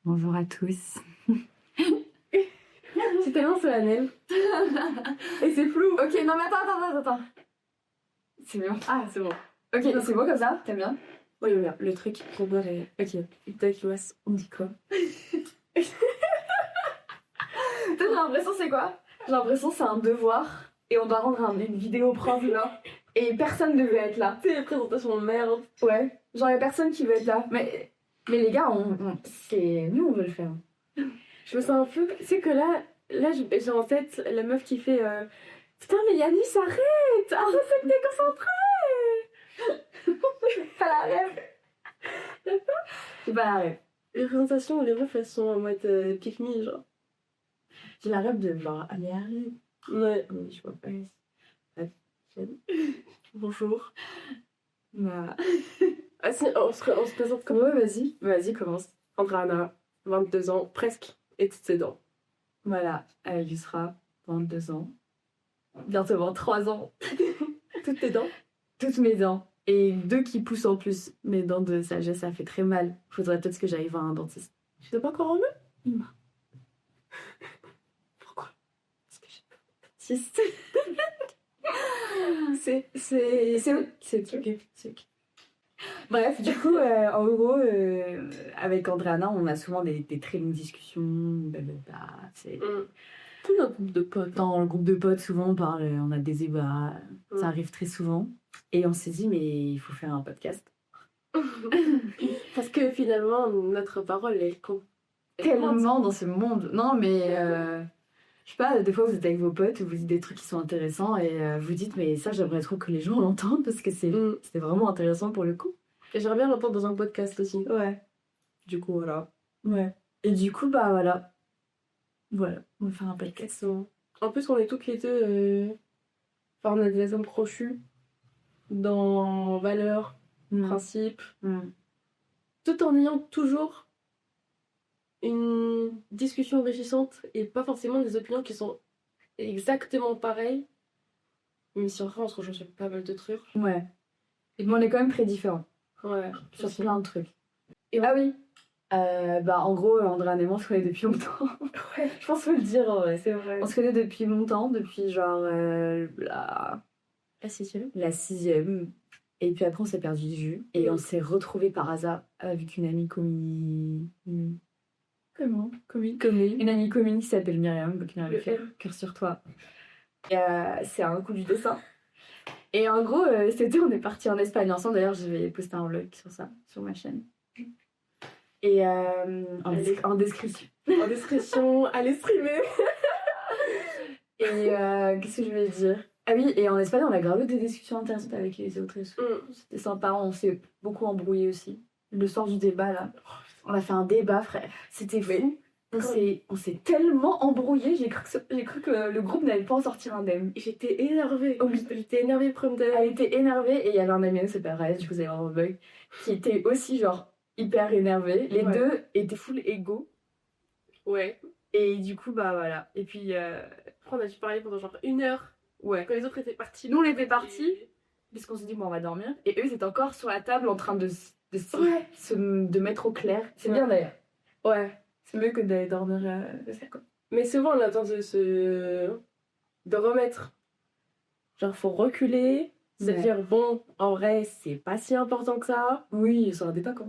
Bonjour à tous. C'est tellement solennel. Et c'est flou. Ok, non mais attends. C'est bien. Ah, c'est bon. Ok, c'est beau comme ça? T'aimes bien? Oui, bien. Le truc pour boire est... Ok. Itachimasu. On dit quoi? J'ai l'impression c'est quoi? J'ai l'impression c'est un devoir et on doit rendre une vidéo prof là. Et personne ne veut être là. C'est les présentations de merde. Ouais. Genre y'a personne qui veut être là. Mais les gars, c'est... Nous on veut le faire. Je me sens un peu... Tu sais que là j'ai en tête la meuf qui fait... Putain, mais Yanis, arrête! Arrête de te déconcentrer! Pas la rêve. J'ai pas la rêve. Les présentations où les meufs elles sont en mode pick me, genre. J'ai la rêve de genre, allez, arrête. Ouais. Mais je vois pas. Bonjour. Bah... Ah si, on se présente comme... Ouais, vas-y, commence. Andrana, 22 ans, presque étudiante. Voilà, Yusra, 22 ans. Bientôt 23 ans. Toutes tes dents. Toutes mes dents. Et 2 qui poussent en plus. Mes dents de sagesse, ça fait très mal. Faudrait peut-être que j'aille voir un dentiste. Tu t'es pas encore en eux? Non. Pourquoi? Parce que j'ai pas de dentiste. C'est ok. Bref, du coup, en gros, avec Andréana, on a souvent des très longues discussions. Blablabla. C'est... Tout notre groupe de potes. Dans le groupe de potes, souvent, on parle, on a des débats. Ça arrive très souvent. Et on s'est dit, mais il faut faire un podcast. Parce que finalement, notre parole est Tellement dans ce monde. Non, mais je sais pas, des fois vous êtes avec vos potes, vous dites des trucs qui sont intéressants et vous dites, mais ça, j'aimerais trop que les gens l'entendent parce que c'est vraiment intéressant pour le coup. Et j'aimerais bien l'entendre dans un podcast aussi. Ouais. Du coup, voilà. Ouais. Et du coup, bah voilà. Voilà, on va faire un podcast. En plus, on est toutes les deux. Enfin, on a des hommes crochus dans valeurs, principes, tout en ayant toujours une discussion enrichissante et pas forcément des opinions qui sont exactement pareilles. Mais si en vrai, on se rejoint sur pas mal de trucs. Ouais. Et bon, on est quand même très différents. Ouais. Sur plein de trucs. Et ah oui. Bah en gros, Andréa et moi, on se connaît depuis longtemps. Ouais, je pense qu'il faut le dire, ouais. C'est vrai. On se connaît depuis longtemps, depuis genre La 6e. La 6e. Et puis après, on s'est perdu de vue. Et on s'est retrouvés par hasard avec une amie commune. Comment? Commune. Une amie commune qui s'appelle Myriam, donc il avait fait cœur sur toi. Et c'est un coup du dessin. Et en gros, on est partis en Espagne ensemble. D'ailleurs, je vais poster un vlog sur ça, sur ma chaîne. Et en description. En description, allez streamer. Et qu'est-ce que je vais dire? Ah oui, et en Espagne, on a grave des discussions intéressantes avec les autres. C'était sympa, on s'est beaucoup embrouillé aussi. Le soir du débat, là. On a fait un débat, frère. C'était fou. On s'est tellement embrouillé, j'ai cru que le groupe n'allait pas en sortir indemne. J'étais énervée. Oh oui. J'étais énervée pour Elle était énervée et il y avait un ami, c'est pareil, du coup, vous allez voir un bug, qui était aussi, genre, hyper énervé. Les deux étaient full égaux. Ouais. Et du coup, bah voilà. Et puis, on a dû parler pendant genre 1 heure. Ouais. Quand les autres étaient partis. Nous, on était partis, puisqu'on s'est dit, bon, on va dormir. Et eux, ils étaient encore sur la table en train de mettre au clair. C'est bien d'ailleurs. Ouais. C'est mieux que d'aller dormir. Mais souvent, on a tendance de remettre. Genre, faut reculer. Se dire, bon, en vrai, c'est pas si important que ça. Oui, ça n'en pas quoi.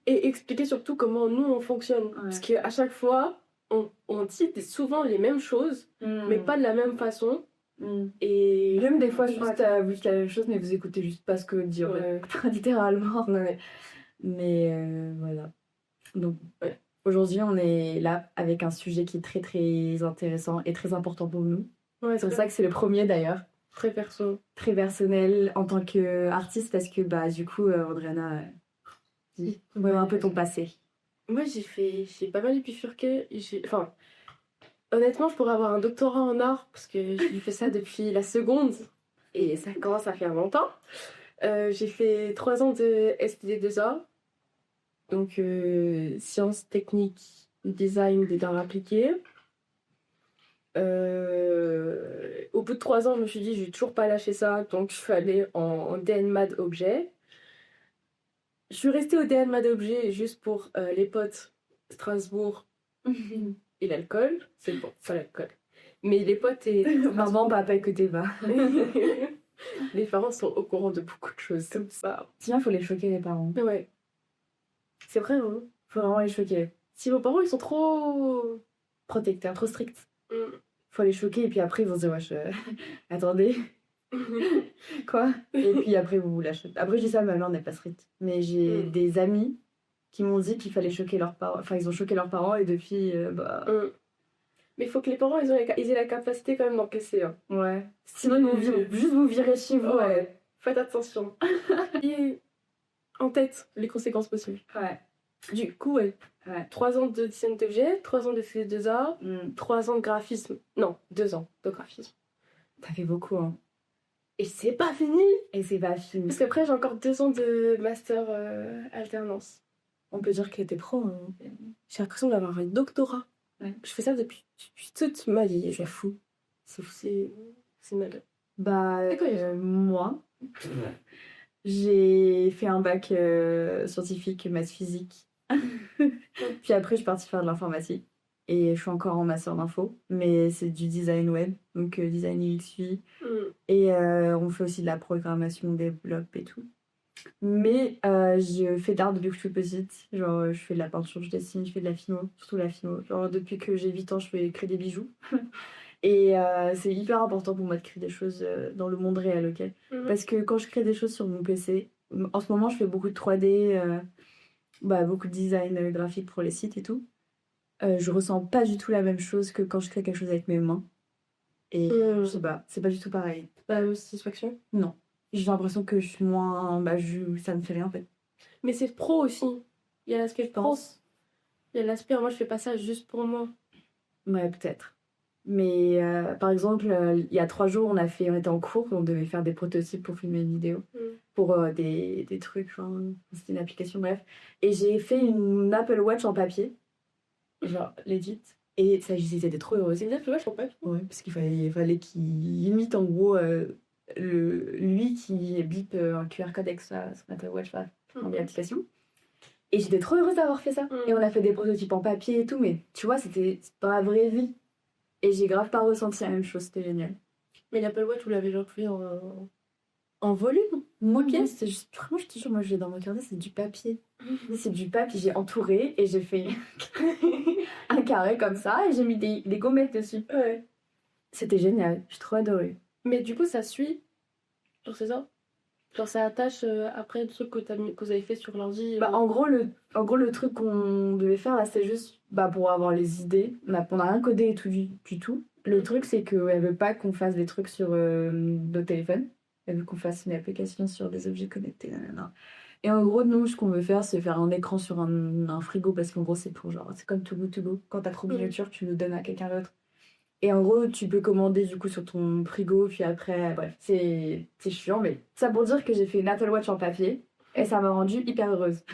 Et expliquer surtout comment nous, on fonctionne. Ouais. Parce qu'à chaque fois, on dit souvent les mêmes choses, mais pas de la même façon. Et même des fois, juste vous dites la même chose, mais vous écoutez juste pas ce que dit. Littéralement. Mais voilà. Donc, aujourd'hui, on est là avec un sujet qui est très très intéressant et très important pour nous. Ouais, c'est pour ça que c'est le premier d'ailleurs. Très perso. Très personnel en tant qu'artiste, parce que bah du coup, Andréana, dis-moi un peu ton passé. Moi, j'ai pas mal bifurqué. Enfin, honnêtement, je pourrais avoir un doctorat en art parce que j'ai fait ça depuis la seconde et ça commence à faire longtemps. J'ai fait 3 ans de STD2A, donc sciences, techniques, design des arts appliqués. Au bout de 3 ans, je me suis dit, je vais toujours pas lâcher ça, donc je suis allée en DN-Math objet. Je suis restée au DN-Math objet juste pour les potes Strasbourg et l'alcool. C'est bon, pas l'alcool. Mais les potes et... Maman, papa, écoutez pas. Les parents sont au courant de beaucoup de choses comme ça. Sinon, il faut les choquer, les parents. Ouais. C'est vrai, hein. Faut vraiment les choquer. Si vos parents, ils sont trop... Protecteurs, trop stricts. Faut les choquer et puis après, ils vont se dire, wesh, attendez. Quoi? Et puis après, vous lâchez. Après, je dis ça, ma mère n'est pas stricte. Mais j'ai des amis qui m'ont dit qu'il fallait choquer leurs parents. Enfin, ils ont choqué leurs parents et depuis, Mais il faut que les parents, ils aient la capacité quand même d'encaisser. Hein. Ouais. Sinon, ils vont juste vous virer chez vous. Ouais. Faites attention. Et en tête, les conséquences possibles. Ouais. Du coup, ouais. 3 ans de design d'objet, 3 ans de CE2A, 3 ans de graphisme. Non, 2 ans de graphisme. Ça fait beaucoup, hein. Et c'est pas fini! Et c'est pas fini. Parce qu'après, j'ai encore 2 ans de master alternance. On peut dire que t'es pro. Hein. J'ai l'impression d'avoir un doctorat. Ouais. Je fais ça depuis toute ma vie. C'est fou. C'est fou, c'est malade. Bah, moi, j'ai fait un bac scientifique, maths physique. Puis après, je suis partie faire de l'informatique. Et je suis encore en master d'info. Mais c'est du design web, donc design UX UI. Et on fait aussi de la programmation, développe et tout. Mais je fais d'art depuis que je suis petite. Genre, je fais de la peinture, je dessine, je fais de la phino, surtout la phino. Genre, depuis que j'ai 8 ans, je fais créer des bijoux. Et c'est hyper important pour moi de créer des choses dans le monde réel, ok? Parce que quand je crée des choses sur mon PC, en ce moment, je fais beaucoup de 3D, beaucoup de design graphique pour les sites et tout. Je ressens pas du tout la même chose que quand je crée quelque chose avec mes mains. Et je sais pas, c'est pas du tout pareil. Pas la même satisfaction? Non. J'ai l'impression que je suis moins... ça me fait rien en fait. Mais c'est pro aussi. Il y a l'aspect pro. Il y a l'aspect, moi je fais pas ça juste pour moi. Ouais, peut-être. Mais par exemple, il y a 3 jours, on était en cours, on devait faire des prototypes pour filmer une vidéo. Pour des trucs, c'était une application, bref. Et j'ai fait une Apple Watch en papier. Genre, legit. Et ça, j'étais trop heureuse. C'est une Apple Watch en papier? Ouais, parce qu'il fallait qu'il imite en gros lui qui bip un QR code avec son Apple Watch dans l'application. Et j'étais trop heureuse d'avoir fait ça. Et on a fait des prototypes en papier et tout, mais tu vois, c'était dans la vraie vie. Et j'ai grave pas ressenti la même chose, c'était génial. Mais l'Apple Watch, vous l'avez genre fait en volume? Moi, c'est juste, vraiment, je te jure, moi je l'ai dans mon carnet, c'est du papier. C'est du papier, j'ai entouré et j'ai fait un carré comme ça et j'ai mis des gommettes dessus. Ouais. C'était génial, j'ai trop adoré. Mais du coup, ça suit? Genre, c'est ça? Genre, ça attache après le truc que vous avez fait sur l'ordi? En gros, le truc qu'on devait faire là, c'était juste pour avoir les idées. On n'a rien codé et tout du tout. Le truc, c'est qu'elle veut pas qu'on fasse des trucs sur nos téléphones. Elle veut qu'on fasse une application sur des objets connectés. Et en gros, nous, ce qu'on veut faire, c'est faire un écran sur un frigo parce qu'en gros, c'est pour c'est comme Too Good To Go. Quand t'as trop de nourriture, tu le donnes à quelqu'un d'autre. Et en gros, tu peux commander du coup sur ton frigo, puis après, bref, c'est chiant, mais ça pour dire que j'ai fait une Apple Watch en papier et ça m'a rendue hyper heureuse.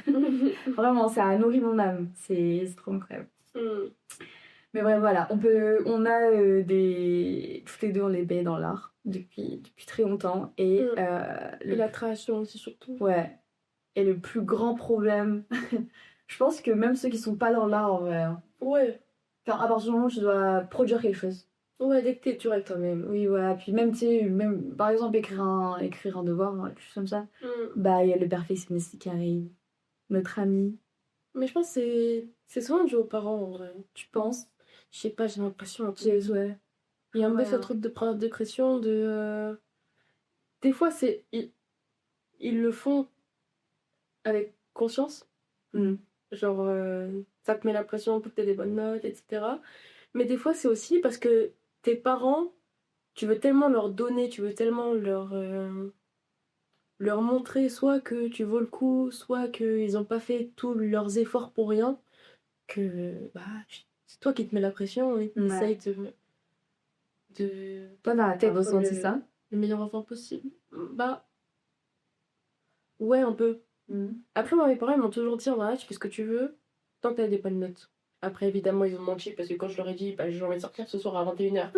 Vraiment, ça a nourri mon âme. C'est trop incroyable. Mais bref, voilà, on a toutes les deux, on les baie dans l'art depuis très longtemps. Et la création aussi, surtout. Ouais. Et le plus grand problème, je pense que même ceux qui sont pas dans l'art en vrai. Ouais. Enfin, à partir du moment où tu dois produire quelque chose. Ouais, dès que t'es dur avec toi-même. Oui, voilà. Puis même, tu sais, par exemple, écrire un devoir, quelque chose comme ça. Il y a le perfectionniste qui arrive. Notre ami. Mais je pense que c'est souvent dû aux parents, en vrai. Tu penses? Je sais pas, j'ai l'impression. Ouais. Il y a un peu ce truc de prendre de pression, Des fois, ils le font avec conscience. Genre, ça te met la pression pour que t'aies des bonnes notes, etc. Mais des fois, c'est aussi parce que tes parents, tu veux tellement leur donner, tu veux tellement leur montrer soit que tu vaux le coup, soit qu'ils n'ont pas fait tous leurs efforts pour rien, que c'est toi qui te mets la pression et tu essayes de... Toi, dans la tête, ressenti ça? Le meilleur enfant possible. Ouais, un peu. Après, moi, mes parents, ils m'ont toujours dit, tu fais ce que tu veux, tant que t'as des bonnes notes. Après, évidemment, ils ont menti parce que quand je leur ai dit, j'ai envie de sortir ce soir à 21h,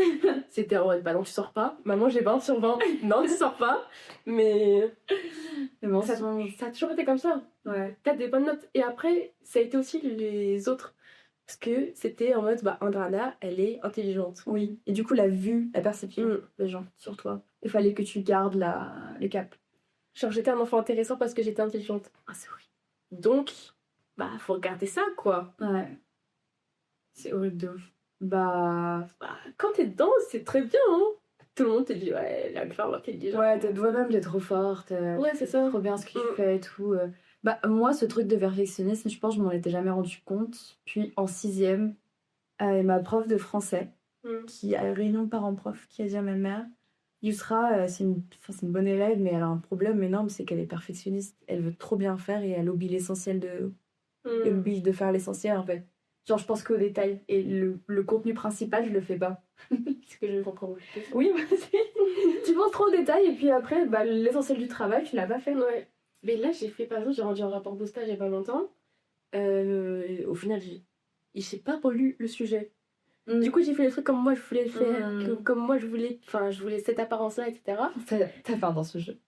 c'était en mode, non, tu sors pas. Maman, j'ai 20 sur 20. Non, tu sors pas. Mais bon, ça a toujours été comme ça. Ouais. T'as des bonnes notes. Et après, ça a été aussi les autres. Parce que c'était en mode, bah, Andrana, elle est intelligente. Oui. Et du coup, la vue, la perception des gens sur toi. Il fallait que tu gardes le cap. Genre, j'étais un enfant intéressant parce que j'étais intelligente. Ah, c'est horrible. Donc, bah, faut regarder ça, quoi. Ouais. C'est horrible de ouf. Bah, quand t'es dedans, c'est très bien, hein. Tout le monde te dit, ouais, elle a une femme intelligente. Ouais, toi-même, t'es trop forte. Ouais, c'est ça. Trop bien ce que tu fais et tout. Bah, moi, ce truc de perfectionnisme, je pense que je m'en étais jamais rendu compte. Puis en 6e, ma prof de français, qui a une réunion de parents-prof, qui a dit à ma mère, Yousra, c'est une bonne élève, mais elle a un problème énorme, c'est qu'elle est perfectionniste. Elle veut trop bien faire et elle oublie l'essentiel elle oublie de faire l'essentiel, en fait. Genre, je pense qu'aux détails. Et le contenu principal, je le fais pas. C'est que je comprends. Oui, tu penses trop aux détails et puis après, bah, l'essentiel du travail, tu l'as pas fait. Ouais. Mais là, par exemple, j'ai rendu un rapport de stage il y a pas longtemps. Au final, j'ai pas relu le sujet. Du coup, j'ai fait les trucs comme moi je voulais le faire, comme moi je voulais cette apparence-là, etc. T'as faim dans ce jeu.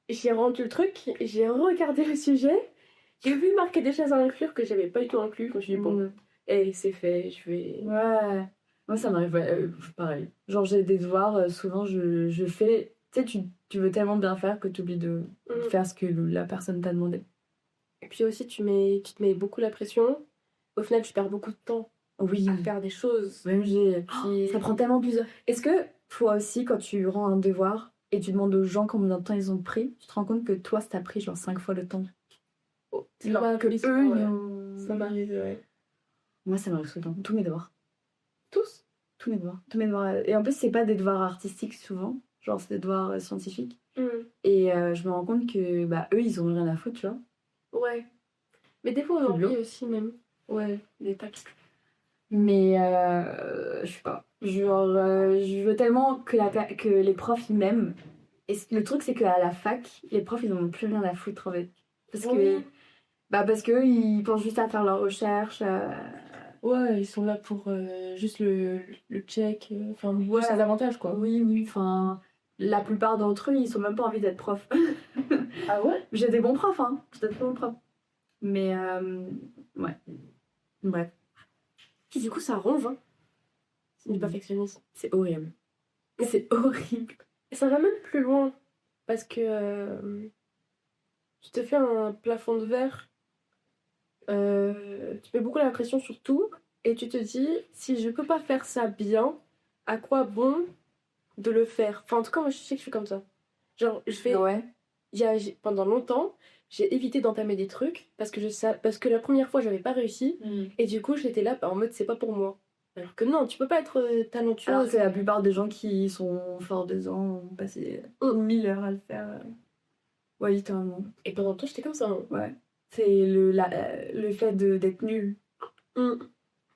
J'ai rendu le truc, j'ai regardé le sujet, j'ai vu marquer des choses à inclure que j'avais pas du tout inclus. Je me suis dit, bon, et c'est fait, je vais. Ouais, moi ça m'arrive, pareil. Genre, j'ai des devoirs, souvent je fais. Tu sais, tu veux tellement bien faire que tu oublies de faire ce que la personne t'a demandé. Et puis aussi, tu te mets beaucoup la pression. Au final, tu perds beaucoup de temps. Oui. À faire des choses. Même ça prend tellement plusieurs. Est-ce que toi aussi, quand tu rends un devoir et tu demandes aux gens combien de temps ils ont pris, tu te rends compte que toi, ça t'a pris genre 5 fois le temps? C'est leur que eux, ça m'arrive, ouais. Moi, ça m'arrive souvent. Tous mes devoirs. Tous mes devoirs. Et en plus, c'est pas des devoirs artistiques souvent. Genre, c'est des devoirs scientifiques. Et je me rends compte que bah, eux, ils ont rien à foutre, tu vois. Ouais. Mais des fois, on en oublie aussi, même. Ouais, des tacs. Mais je sais pas. Genre, je veux tellement que les profs ils m'aiment. Et le truc, c'est qu'à la fac, les profs ils en ont plus rien à foutre en fait. Parce que eux, ils pensent juste à faire leur recherche. Ouais, ils sont là pour juste le check. Enfin, juste un avantage quoi. Oui. Enfin, la plupart d'entre eux, ils sont même pas envie d'être profs. Ah ouais? J'ai des bons profs, hein. J'ai des bons profs. Mais ouais. Bref. Puis du coup, ça ronge, hein. C'est du perfectionnisme. C'est horrible. C'est horrible. Et ça va même plus loin. Parce que tu te fais un plafond de verre. Tu mets beaucoup la pression sur tout. Et tu te dis, si je peux pas faire ça bien, à quoi bon de le faire? Enfin, en tout cas, moi, je sais que je suis comme ça. Genre, je fais... Ouais. Pendant longtemps, j'ai évité d'entamer des trucs parce que la première fois, j'avais pas réussi. Et du coup, j'étais là en mode, c'est pas pour moi. Alors que non, tu peux pas être talentueux. Alors que la plupart des gens qui sont forts dedans ont passé 1000 heures à le faire. Ouais, littéralement. Et pendant le temps, j'étais comme ça. Hein. Ouais. C'est le fait d'être nul.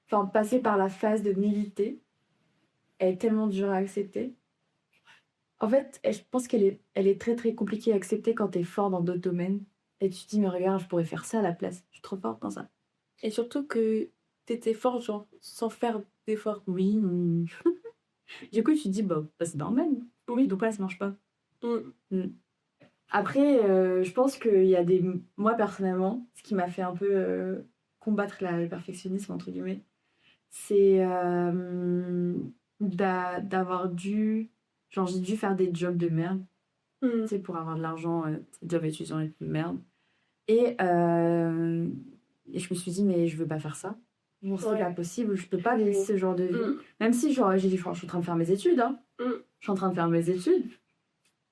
Enfin, passer par la phase de nullité est tellement dur à accepter. En fait, je pense elle est très très compliquée à accepter quand t'es fort dans d'autres domaines. Et tu te dis, mais regarde, je pourrais faire ça à la place. Je suis trop forte dans ça. Et surtout que t'étais forte, genre, sans faire d'effort. Oui. Du coup, tu te dis, bah, c'est normal. Oui, donc là, ça marche pas. Après, je pense qu'il y a des... Moi, personnellement, ce qui m'a fait un peu combattre le perfectionnisme, entre guillemets, c'est d'avoir dû... Genre, j'ai dû faire des jobs de merde. Tu sais, pour avoir de l'argent, job étudiant et de merde. Et je me suis dit, mais je veux pas faire ça. C'est pas possible, je peux pas vivre ce genre de vie. Même si, genre, j'ai dit, je suis en train de faire mes études, hein. Je suis en train de faire mes études.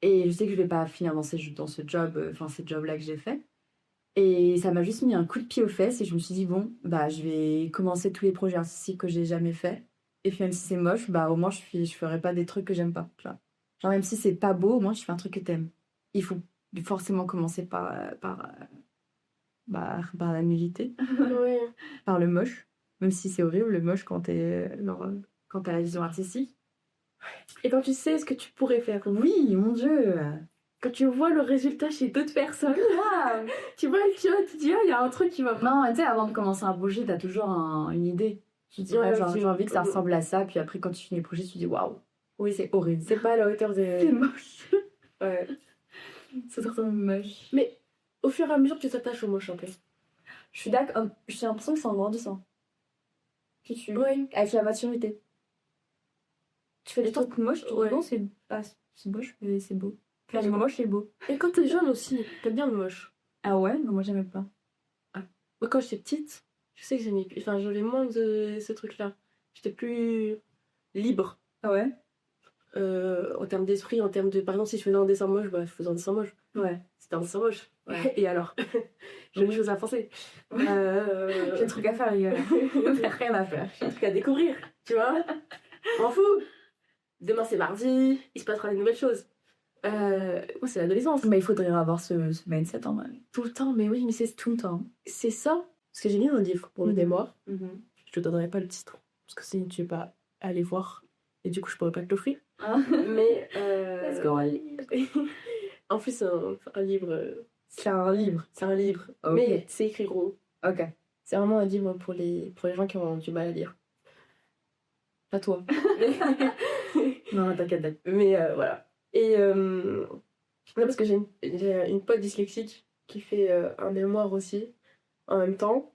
Et je sais que je vais pas finir dans ce job, ces jobs-là que j'ai fait. Et ça m'a juste mis un coup de pied aux fesses et je me suis dit, bon, bah, je vais commencer tous les projets artistiques que j'ai jamais fait. Et puis même si c'est moche, bah, au moins, je ferai pas des trucs que j'aime pas. Tu vois. Genre, même si c'est pas beau, au moins, je fais un truc que t'aimes. Il faut forcément commencer par la nullité. Par le moche. Même si c'est horrible, le moche quand t'as la vision artistique. Et quand tu sais ce que tu pourrais faire. Oui, mon Dieu. Quand tu vois le résultat chez d'autres personnes, tu te dis, il y a un truc qui va pas. Non, tu sais, avant de commencer un projet, t'as toujours une idée. Tu te dis, j'ai envie que ça ressemble à ça, puis après, quand tu finis le projet, tu te dis, waouh, oui, c'est horrible. C'est pas à la hauteur de... C'est moche. Ouais. C'est vraiment moche. Mais au fur et à mesure, tu t'attaches au moche un peu. Je suis d'accord, j'ai l'impression que c'est en grandissant. dessus. Ouais. Avec la maturité. Tu fais des trucs moches, tu dis non, c'est moche, mais c'est beau. Faire les moches, c'est beau. Et quand t'es jeune aussi, t'aimes bien le moche. Ah ouais? Non, moi j'aimais pas. Moi, quand j'étais petite, je sais que j'avais moins de ce truc-là. J'étais plus libre. Ah ouais? En termes d'esprit, en termes de... Par exemple, si je faisais un dessin moche, bah, je faisais un dessin moche. Ouais. C'était un dessin moche. Ouais. Et alors? J'ai des choses à penser. J'ai des trucs à faire, les gars. J'ai rien à faire. J'ai des trucs à découvrir, tu vois? M'en fous. Demain, c'est mardi, il se passera des nouvelles choses. Moi, c'est l'adolescence. Mais il faudrait avoir ce mindset en vrai. Tout le temps, mais oui, mais c'est Tout le temps. c'est ça. Parce que j'ai lu un livre pour le mémoire. Mm-hmm. Je te donnerai pas le titre. Parce que sinon, tu vas pas aller voir. Et du coup, je pourrais pas te l'offrir. Ah. Mais. Let's go. En plus, c'est un livre. C'est un livre. C'est un livre. Ok. Mais c'est écrit gros. Ok. C'est vraiment un livre pour les gens qui ont du mal à lire. Pas toi. Non, t'inquiète. Mais voilà. Et. Non, parce que j'ai une pote dyslexique qui fait un mémoire aussi, en même temps.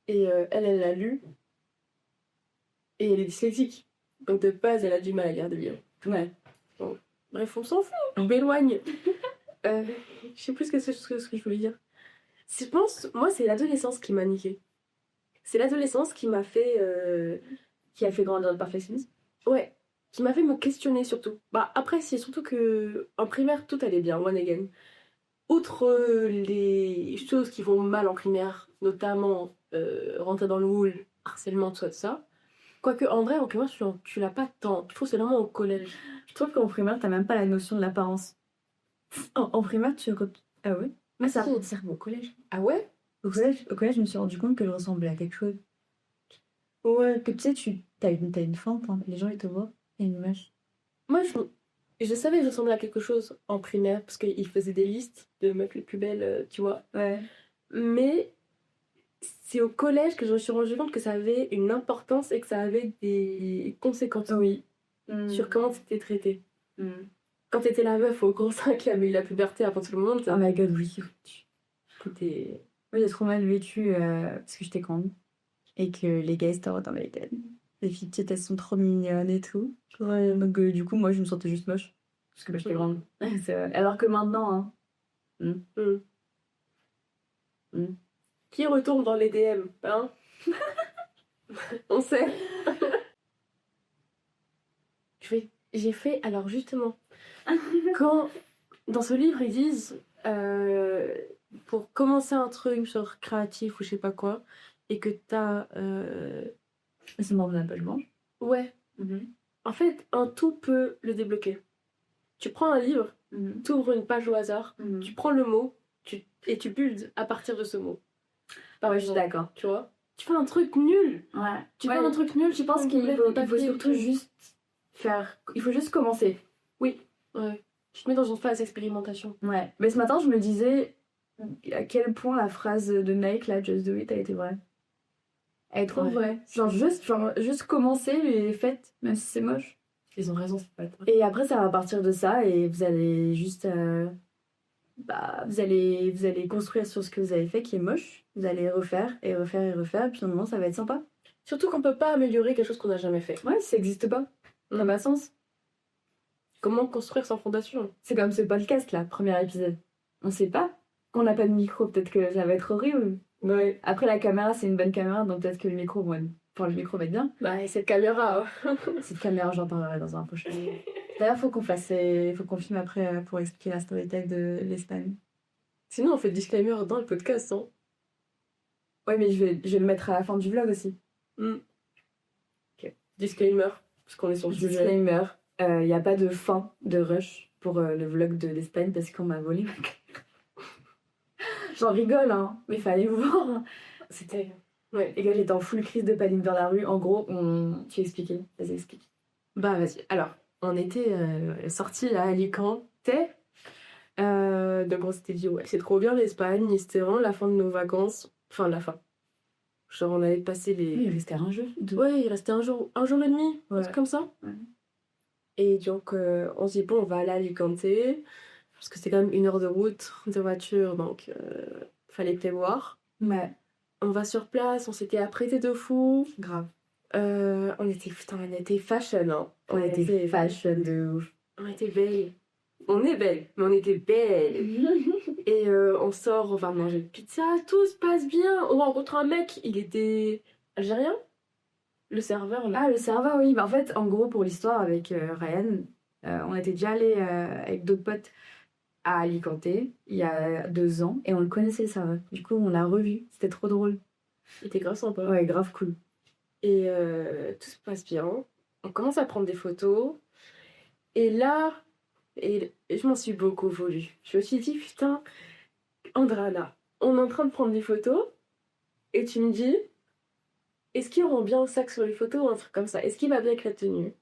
Et elle l'a lu. Et elle est dyslexique. Donc de base, elle a du mal à lire des livres. Ouais. Bon. Bref, on s'en fout. On m'éloigne. Je sais plus ce que je voulais dire. Je pense, moi, c'est l'adolescence qui m'a niqué. C'est l'adolescence qui m'a fait... Qui a fait grandir le perfectionnisme? Ouais. Qui m'a fait me questionner surtout. Bah après, c'est surtout que en primaire, tout allait bien, one again. Outre les choses qui vont mal en primaire, notamment rentrer dans le moule, harcèlement, tout ça. Quoique, en vrai, en primaire, tu l'as pas tant. Je trouve que c'est vraiment au collège. Je trouve qu'en primaire, t'as même pas la notion de l'apparence. En primaire, Ah ouais? Mais ça si. sert au collège. Ah ouais? Au collège, je me suis rendu compte que je ressemblais à quelque chose. Ouais. Que tu sais, t'as une fente, hein. Les gens ils te voient, il y a une image. Moi, je savais que je ressemblais à quelque chose en primaire, parce qu'ils faisaient des listes de meufs les plus belles, tu vois. Ouais. Mais c'est au collège que je me suis rendu compte que ça avait une importance et que ça avait des conséquences Oui. sur comment t'étais traité. Quand t'étais la meuf au gros 5 qui avait eu la puberté avant tout le monde. Oh my god, oui. T'étais... Moi, j'ai trop mal vécu parce que j'étais grande et que les gars étaient dans my god. Les filles petites, elles sont trop mignonnes et tout. Ouais, donc du coup, moi, je me sentais juste moche parce que j'étais grande. Alors que maintenant, hein. Qui retourne dans les DM, hein? On sait. J'ai fait, alors justement, quand dans ce livre ils disent pour commencer un truc genre créatif ou je sais pas quoi, et que t'as. C'est mon pas je mange. Ouais. En fait, un tout peut le débloquer. Tu prends un livre, tu ouvres une page au hasard, tu prends le mot et tu builds à partir de ce mot. Par exemple, je suis d'accord. Tu vois? Tu fais un truc nul. Ouais. Tu fais un truc nul, je pense qu'il faut surtout juste faire. Il faut juste commencer. Oui. Ouais. Tu te mets dans une phase d'expérimentation. Ouais. Mais ce matin, je me disais à quel point la phrase de Nike, là, Just Do It, a été vraie. Elle est trop vraie. Genre juste commencer et faites, même si c'est moche. Ils ont raison, c'est pas vrai. Et après, ça va partir de ça et vous allez juste. Vous allez construire sur ce que vous avez fait qui est moche. Vous allez refaire et refaire et refaire. Puis à un moment, ça va être sympa. Surtout qu'on peut pas améliorer quelque chose qu'on n'a jamais fait. Ouais, ça n'existe pas. Ça n'a pas sens. Comment construire sans fondation? C'est comme ce podcast là, premier épisode. On sait pas qu'on n'a pas de micro. Peut-être que ça va être horrible. Ouais. Après, la caméra, c'est une bonne caméra, donc peut-être que le micro va être bien. Bah, et cette caméra. Cette caméra, j'en parlerai dans un prochain. D'ailleurs, faut qu'on filme après pour expliquer la storytime de l'Espagne. Sinon, on fait disclaimer dans le podcast, hein. Ouais, mais je vais le mettre à la fin du vlog aussi. Ok. Disclaimer, parce qu'on est sur le sujet. Disclaimer, il n'y a pas de fin de rush pour le vlog de l'Espagne parce qu'on m'a volé ma caméra. J'en rigole, hein, mais fallait voir. C'était... Ouais, les gars, j'étais en full crise de panique dans la rue. En gros, tu expliquais. Vas-y, explique. Bah, vas-y. Alors, on était sortis à Alicante. Donc, on s'était dit, ouais, c'est trop bien l'Espagne. Et c'était vraiment la fin de nos vacances. Enfin, la fin. Genre, on allait passer les... Oui, il restait un jour. Ouais, il restait un jour et demi. Ouais. C'est comme ça. Ouais. Et donc, on s'est dit, bon, on va aller à Alicante. Parce que c'est quand même 1 heure de route, de voiture. Donc, fallait prévoir. Ouais. On va sur place, on s'était apprêté de fou. Grave. On était fashion, hein. On était fashion de ouf. On était belles. On est belles, mais on était belles. Et on sort, on va manger une pizza, tout se passe bien. On rencontre un mec, il était algérien. Le serveur, là. Ah, le serveur, oui. Bah, en fait, en gros, pour l'histoire, avec Ryan, on était déjà allé avec d'autres potes à Alicante il y a 2 ans et on le connaissait, le serveur. Du coup, on l'a revu. C'était trop drôle. Il était grave sympa. Ouais, grave cool. Et tout se passe bien. On commence à prendre des photos. Et là, je m'en suis beaucoup voulu. Je me suis dit, putain, Andrana, on est en train de prendre des photos. Et tu me dis, est-ce qu'il rend bien le sac sur les photos ou un truc comme ça? Est-ce qu'il va bien avec la tenue?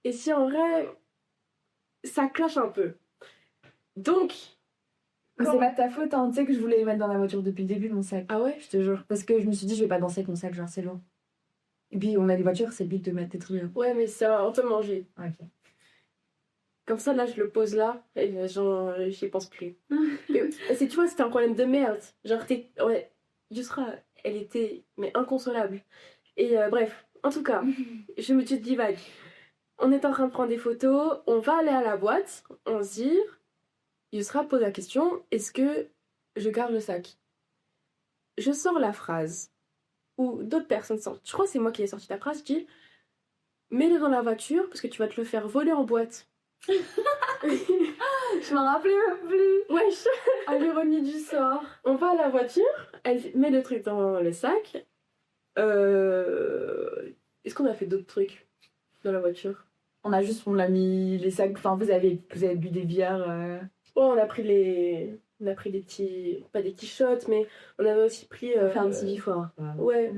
Et si en vrai, ça clash un peu. Donc, Mais c'est pas de ta faute, hein. Tu sais que je voulais les mettre dans la voiture depuis le début, mon sac. ah ouais? Je te jure. Parce que je me suis dit, je vais pas danser avec mon sac, genre, c'est loin. Et puis, on a des voitures, c'est le but de mettre tes trucs. Ouais, mais ça va, on te manger. Ok. Comme ça, là, je le pose là, et genre, j'y pense plus. Tu vois, c'était un problème de merde. Genre, ouais, Yusra, elle était, mais inconsolable. Et bref, en tout cas, je me suis dit, vague. On est en train de prendre des photos, on va aller à la boîte, on se dit, Yusra pose la question, est-ce que je garde le sac? Je sors la phrase, ou d'autres personnes sortent. Je crois que c'est moi qui ai sorti la phrase, je dis, mets-le dans la voiture, parce que tu vas te le faire voler en boîte. Je m'en rappelais même plus. Wesh. À l'ironie du sort. On va à la voiture, elle met le truc dans le sac. Est-ce qu'on a fait d'autres trucs dans la voiture? On l'a mis les sacs. Enfin, vous avez bu des bières. Ouais, on a pris des petits, pas des petits shots, mais on avait aussi pris. Faire un petit bifort. Ouais.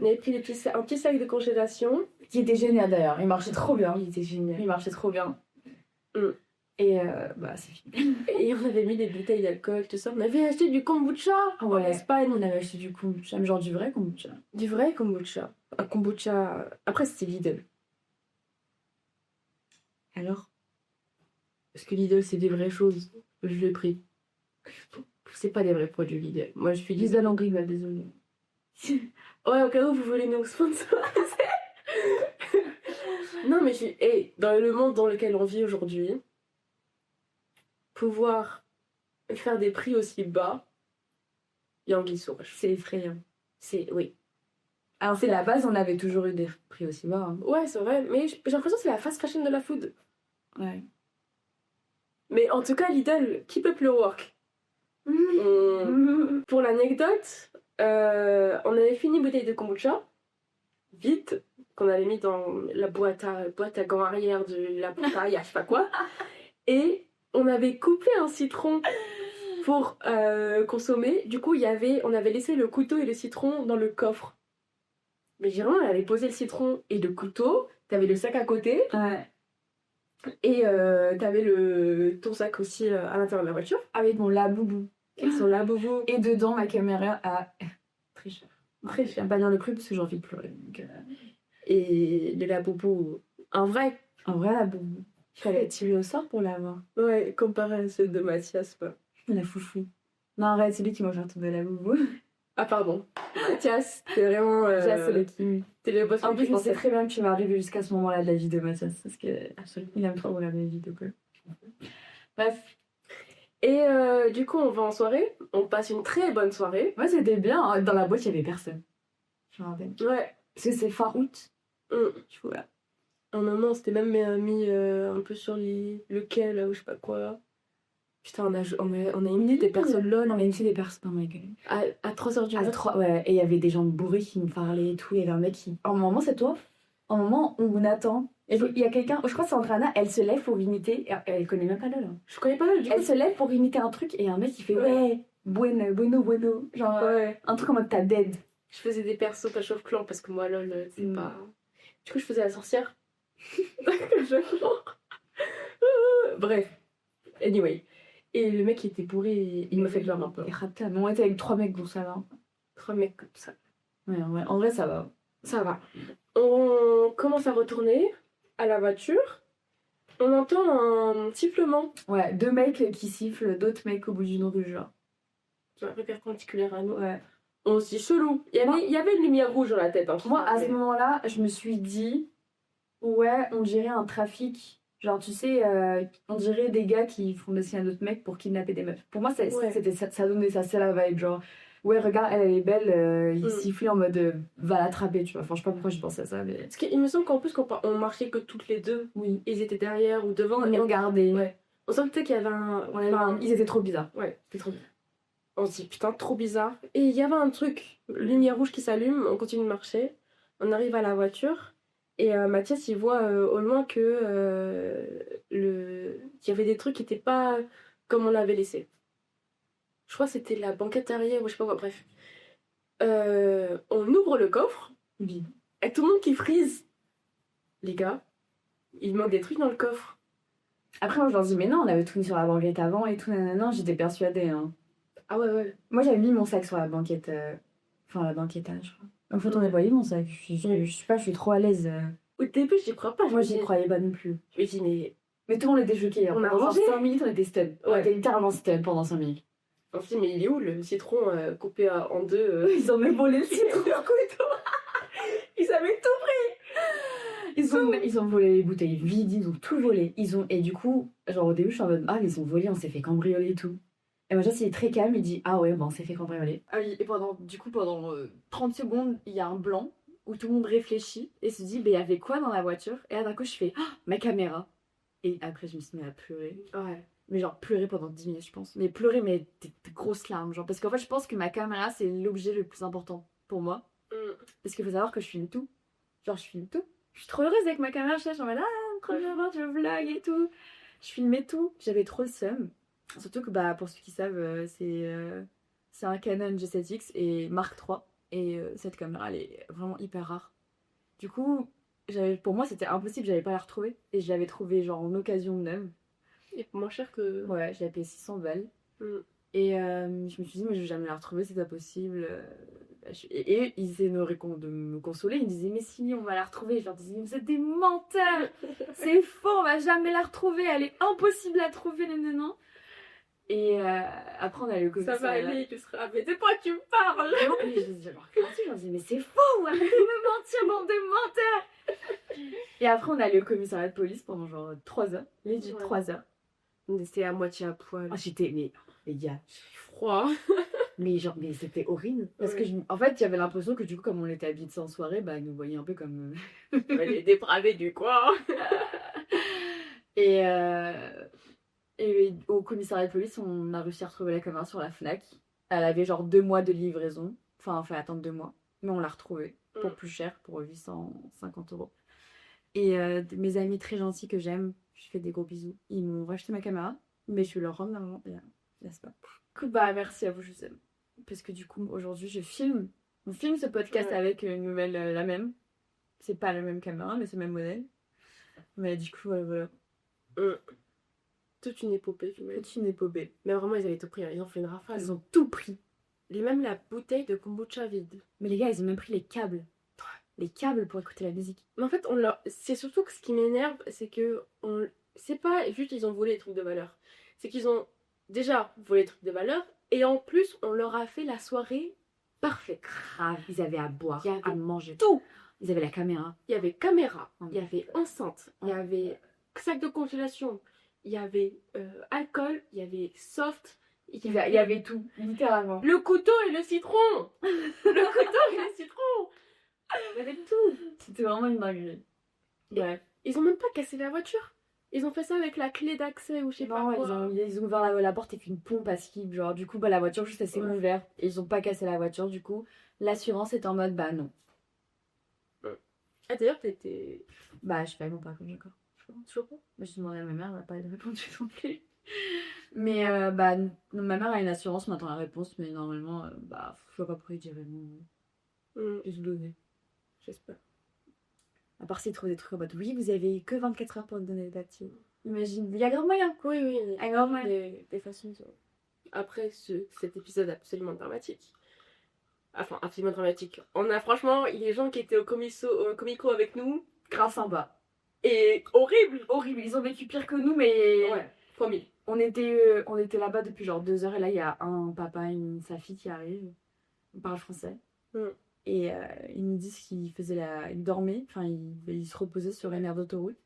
On avait pris un petit sac de congélation. Qui était génial d'ailleurs. Il marchait trop bien. Il était génial. Il marchait trop bien. Mm. Et bah, c'est fini. Et on avait mis des bouteilles d'alcool, tout ça. On avait acheté du kombucha en Espagne. On avait acheté du kombucha, genre du vrai kombucha. Du vrai kombucha. Un kombucha. Après, c'était Lidl. Alors? Parce que Lidl, c'est des vraies choses. Je l'ai pris. C'est pas des vrais produits Lidl. Moi, je suis Lidl en rigole, désolé. Ouais, au cas où vous voulez nous sponsoriser. Non, mais dans le monde dans lequel on vit aujourd'hui, pouvoir faire des prix aussi bas, il y a anguille sous roche. C'est effrayant. Oui. Alors, c'est la base, on avait toujours eu des prix aussi bas. Hein. Ouais, c'est vrai, mais j'ai l'impression que c'est la fast fashion de la food. Ouais. Mais en tout cas, Lidl, keep up le work. Pour l'anecdote, on avait fini une bouteille de kombucha, vite, qu'on avait mis dans la boîte à gants arrière de la boîte arrière, je sais pas quoi. Et on avait coupé un citron pour consommer. Du coup, on avait laissé le couteau et le citron dans le coffre. Mais généralement, elle avait posé le citron et le couteau. T'avais le sac à côté. Ouais. Et t'avais ton sac aussi à l'intérieur de la voiture. Avec mon laboubou. Avec son laboubou. Et dedans, ma caméra a... Très cher. Très cher. Pas dans le cru parce que j'ai envie de pleurer. Donc, Et le laboubou, un vrai laboubou. Il fallait tirer au sort pour l'avoir. Ouais, comparé à celle de Mathias, quoi. La foufou. Non, arrête, c'est lui qui mange un truc de laboubou. Ah, pardon. Mathias, t'es vraiment... c'est le qui... T'es le boss. En plus, je sais très bien que tu vas arriver jusqu'à ce moment-là de la vie de Mathias. Parce que il aime trop regarder les vidéos, quoi. Bref. Et du coup, on va en soirée. On passe une très bonne soirée. Ouais, c'était bien. Dans la boîte, il n'y avait personne. Je me rappelle. Ouais. Parce que c'est fin août. Tu vois. Un moment, c'était même mis un peu sur le quai, là, ou je sais pas quoi. Putain, on a éliminé des personnes là. On a éliminé des personnes. Oh my god. À 3h du matin. Ouais, et il y avait des gens bourrés qui me parlaient et tout. Il y avait un mec qui... En moment, c'est toi. En moment où on attend. Il y a quelqu'un, je crois que c'est Andrana, elle se lève pour imiter. Elle connaît même pas LOL. Je connais pas LOL, du coup. Elle se lève pour imiter un truc et un mec qui fait ouais, bueno. Genre un truc en mode t'as dead. Je faisais des persos pas chauffe-clan parce que moi, LOL, c'est pas. Du coup, je faisais la sorcière. Bref. Anyway. Et le mec, il était bourré, il me fait peur un peu. Mais on était avec 3 mecs, donc ça va. 3 mecs comme ça. Ouais, en vrai, ça va. Ça va. On commence à retourner à la voiture. On entend un sifflement. Ouais, 2 mecs qui sifflent, d'autres mecs au bout d'une rue, genre. Un peu perpendiculaire à nous. Ouais. aussi chelou. Il y avait une lumière rouge dans la tête. Hein, moi, à ce moment-là, je me suis dit, ouais, on dirait un trafic. Genre, tu sais, on dirait des gars qui font dessus un autre mec pour kidnapper des meufs. Pour moi, c'était ça donnait ça, c'est la vibe. Genre, ouais, regarde, elle est belle, il sifflait en mode va l'attraper, tu vois. Enfin, je sais pas pourquoi j'ai pensé à ça, mais. Parce qu'il me semble qu'en plus, quand on marchait que toutes les deux, oui, ils étaient derrière ou devant. On les regardait. Ouais. On sentait qu'il y avait Ils étaient trop bizarres. Ouais, c'était trop bizarre. On se dit putain, trop bizarre. Et il y avait un truc, lumière rouge qui s'allume, on continue de marcher, on arrive à la voiture, et Mathias il voit au loin que il y avait des trucs qui étaient pas comme on l'avait laissé. Je crois que c'était la banquette arrière ou je sais pas quoi, bref. On ouvre le coffre, vide. Et tout le monde qui frise. Les gars, il manque des trucs dans le coffre. Après, moi je leur dis, mais non, on avait tout mis sur la banquette avant et tout, nanana, j'étais persuadée. Hein. Ah ouais. Moi j'avais mis mon sac sur la banquette, enfin la banquette, je crois. En fait, on a voyé mon sac, je sais pas, je suis trop à l'aise. Au début, j'y crois pas. Moi j'y croyais pas non plus. Je me dis, mais tout le monde était choqué. Hein. On a pendant rangé. 5 minutes, on était stun. On était littéralement stun pendant 5 minutes. On se dit, mais il est où le citron coupé en deux Ils ont même volé le citron. Ils avaient tout pris. Ils ont volé les bouteilles vides, ils ont tout volé. Et du coup, genre au début, je suis en mode, ah, ils ont volé, on s'est fait cambrioler et tout. Et moi, il est très calme, il dit, ah ouais, bon, on s'est fait cambrioler. Ah oui, et pendant 30 secondes, il y a un blanc où tout le monde réfléchit et se dit, il y avait quoi dans la voiture? Et là, d'un coup, je fais, ah, ma caméra. Et après, je me suis mis à pleurer. Ouais. Mais genre, pleurer pendant 10 minutes, je pense. Mais pleurer, mais des grosses larmes, genre. Parce qu'en fait, je pense que ma caméra, c'est l'objet le plus important pour moi. Parce qu'il faut savoir que je filme tout. Genre, je filme tout. Je suis trop heureuse avec ma caméra, je suis en mode, ah, trop bien, tu vlog et tout. Je filmais tout. J'avais trop le seum. Surtout que, bah, pour ceux qui savent, c'est un Canon G7X et Mark III. Et cette caméra, elle est vraiment hyper rare. Du coup, pour moi, c'était impossible, j'allais pas la retrouver. Et je l'avais trouvée, genre, en occasion neuve. Et moins cher que... Ouais, je l'ai payé 600 balles. Et je me suis dit, mais je vais jamais la retrouver, c'est pas possible. Et ils essayaient de me consoler, ils me disaient, mais si, on va la retrouver. Je leur disais, vous êtes des menteurs, c'est faux, on va jamais la retrouver, elle est impossible à trouver, non. Et après, on a le commissariat. Ça va aller, tu seras, mais de quoi tu me parles? Et je leur disais, mais c'est faux, arrêtez de me mentir, bande de menteurs. Et après, on a le commissariat de police pendant genre 3 heures, legit 3 heures. On était à moitié à poil. J'étais, mais les gars, j'ai froid. mais c'était horrible. Parce que, en fait, j'avais l'impression que du coup, comme on était habillés en soirée, bah, ils nous voyaient un peu comme les dépravés du coin. Et au commissariat de police, on a réussi à retrouver la caméra sur la Fnac. Elle avait genre 2 mois de livraison. Enfin, on fait attendre 2 mois. Mais on l'a retrouvée pour plus cher, pour 850 €. Et mes amis très gentils que j'aime, je fais des gros bisous. Ils m'ont racheté ma caméra, mais je vais leur rendre normalement. N'est-ce pas? Bah, merci à vous, je vous aime. Parce que du coup, aujourd'hui, on filme ce podcast avec une nouvelle, la même. C'est pas la même caméra, mais c'est le même modèle. Mais du coup, voilà. Toute une épopée. Toute une épopée. Mais vraiment, ils avaient tout pris. Hein. Ils ont fait une rafale. Ils ont tout pris. Même la bouteille de kombucha vide. Mais les gars, ils ont même pris les câbles. Les câbles pour écouter la musique. Mais en fait, c'est surtout que ce qui m'énerve, c'est que c'est pas juste ils ont volé des trucs de valeur. C'est qu'ils ont déjà volé des trucs de valeur et en plus, on leur a fait la soirée parfaite. Grave. Ils avaient à boire, à manger. Tout. Ils avaient la caméra. Il y avait caméra, il y avait enceinte, il y avait sac de congélation, il y avait alcool, il y avait soft. Il y avait tout, littéralement. Le couteau et le citron. Le couteau et le citron. Il y avait tout. C'était vraiment une dinguerie. Ouais. Ils ont même pas cassé la voiture. Ils ont fait ça avec la clé d'accès ou je sais pas quoi. Ils ont ouvert la porte avec une pompe à skip. Genre, du coup, bah, la voiture juste elle s'est ouverte. Et ils ont pas cassé la voiture. Du coup, l'assurance est en mode bah non. Ah, d'ailleurs, t'étais. Bah, je sais pas, ils m'ont pas répondu encore. Toujours pas. Bah, j'ai demandé à ma mère, elle n'a pas répondu non plus. Mais bah, ma mère a une assurance, on attend la réponse. Mais normalement, bah, je vois pas pourquoi ils diraient non. Juste donner. J'espère. À part s'ils trouvent des trucs en mode oui, vous avez que 24 heures pour donner les dates. Imagine, il y a grand moyen. Oui. Il y a grand moyen. Des façons. Après cet épisode absolument dramatique. Enfin, absolument dramatique. On a franchement, les gens qui étaient au comico avec nous. Grave sympa. Et horrible. Ils ont vécu pire que nous, mais. Ouais, promis. On était là-bas depuis genre 2 heures et là, il y a un papa et sa fille qui arrivent. On parle français. Mm. Et ils nous disent qu'ils ils dormaient, enfin ils se reposaient sur une aire d'autoroute.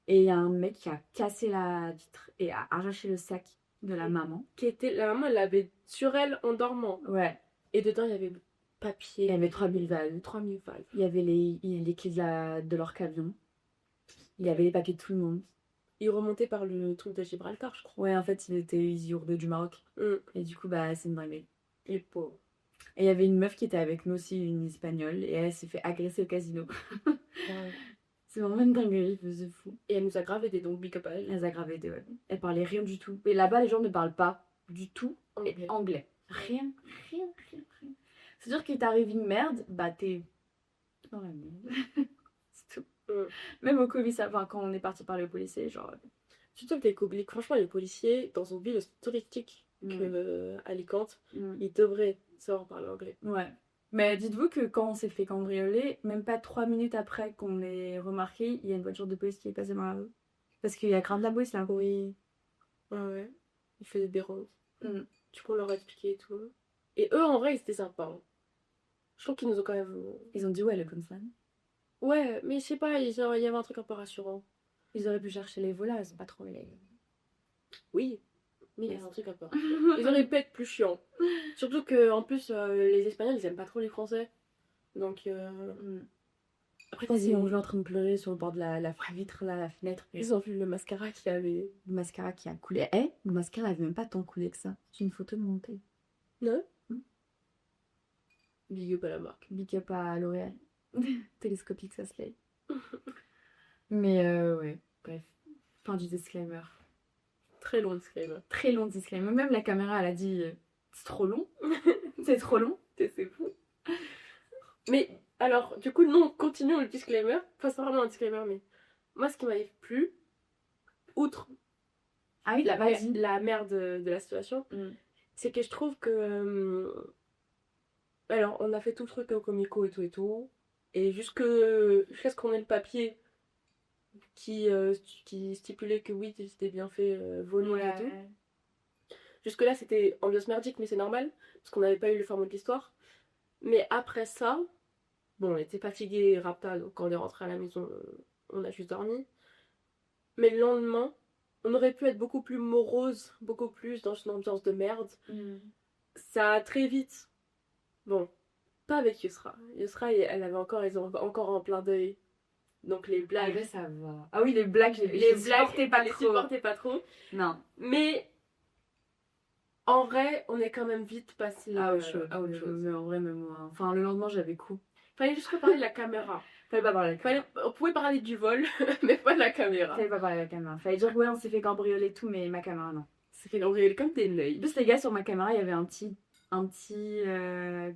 Et il y a un mec qui a cassé la vitre et a arraché le sac de la maman. La maman, elle l'avait sur elle en dormant. Ouais. Et dedans, il y avait papier. Il y avait 3000 balles. 3000 balles. Il y avait les clés de leur camion. Il y avait les papiers de tout le monde. Il remontait par le truc de Gibraltar, je crois. Ouais, en fait, ils revenaient du Maroc. Et du coup, bah, c'est une dinguerie. Et pauvre. Et il y avait une meuf qui était avec nous aussi, une espagnole, et elle s'est fait agresser au casino. Ouais. C'est vraiment une dinguerie, c'est fou. Et elle nous a grave aidé, donc big up à elle. Elle nous a grave aidé, ouais. Elle parlait rien du tout. Et là-bas, les gens ne parlent pas du tout anglais. Rien. C'est-à-dire que t'arrives une merde, bah t'es dans la merde. C'est tout. Même au commissariat, enfin, quand on est parti par le policier, genre. Surtout avec les publics, franchement, les policiers, dans une ville touristique que Alicante, ils devraient savoir parler anglais. Ouais. Mais dites-vous que quand on s'est fait cambrioler, même pas 3 minutes après qu'on ait remarqué, il y a une voiture de police qui est passée dans la rue. Parce qu'il y a grave de la police là. Oui. Ouais. Ils faisaient des rondes. Tu peux leur expliquer et tout. Et eux, en vrai, ils étaient sympas. Hein. Je trouve qu'ils nous ont quand même. Ils ont dit ouais, le Gunsman. Ouais, mais je sais pas, il y avait un truc un peu rassurant. Ils auraient pu chercher les voleurs, ils ont pas trouvé les. Oui, mais il y a un truc un peu rassurant. Ils auraient pu être plus chiants. Surtout que, en plus, les Espagnols, ils aiment pas trop les Français. Donc. Après, ils ont vu en train de pleurer sur le bord de la vitre, là, la fenêtre. Ils ont vu le mascara qui avait. Le mascara qui a coulé. Le mascara avait même pas tant coulé que ça. J'ai une photo de montée. Non. Big up à la marque. Big up à L'Oréal. Télescopique, ça se lève. Mais ouais, bref. Fin du disclaimer. Très long disclaimer. Très long disclaimer. Même la caméra, elle a dit c'est trop long. C'est trop long. C'est fou. Mais alors, du coup, non, continuons le disclaimer. Enfin, c'est vraiment un disclaimer, mais moi, ce qui m'avait plu, outre la merde de la situation, c'est que je trouve que. Alors, on a fait tout le truc au Comico et tout. Et jusqu'à ce qu'on ait le papier qui stipulait que oui, c'était bien fait, voler et tout. Jusque-là, c'était ambiance merdique, mais c'est normal, parce qu'on n'avait pas eu le format de l'histoire. Mais après ça, bon, on était fatigués, rapta, donc quand on est rentré à la maison, on a juste dormi. Mais le lendemain, on aurait pu être beaucoup plus morose, beaucoup plus dans une ambiance de merde. Ça a très vite. Bon, pas avec Yusra. Yusra, elle avait encore en plein deuil. Donc les blagues. Ah, là, ça va. Ah oui, les blagues, elle supportait pas trop. Non. Mais en vrai, on est quand même vite passé à autre chose. Mais en vrai, même moi. Enfin, le lendemain, j'avais coup. Fallait juste reparler de la caméra. Fallait pas parler de la caméra. On pouvait parler du vol, mais pas de la caméra. Fallait pas parler de la caméra. Fallait dire, ouais, on s'est fait cambrioler et tout, mais ma caméra, non. On s'est fait cambrioler comme des neuils. En plus, les gars, sur ma caméra, il y avait un petit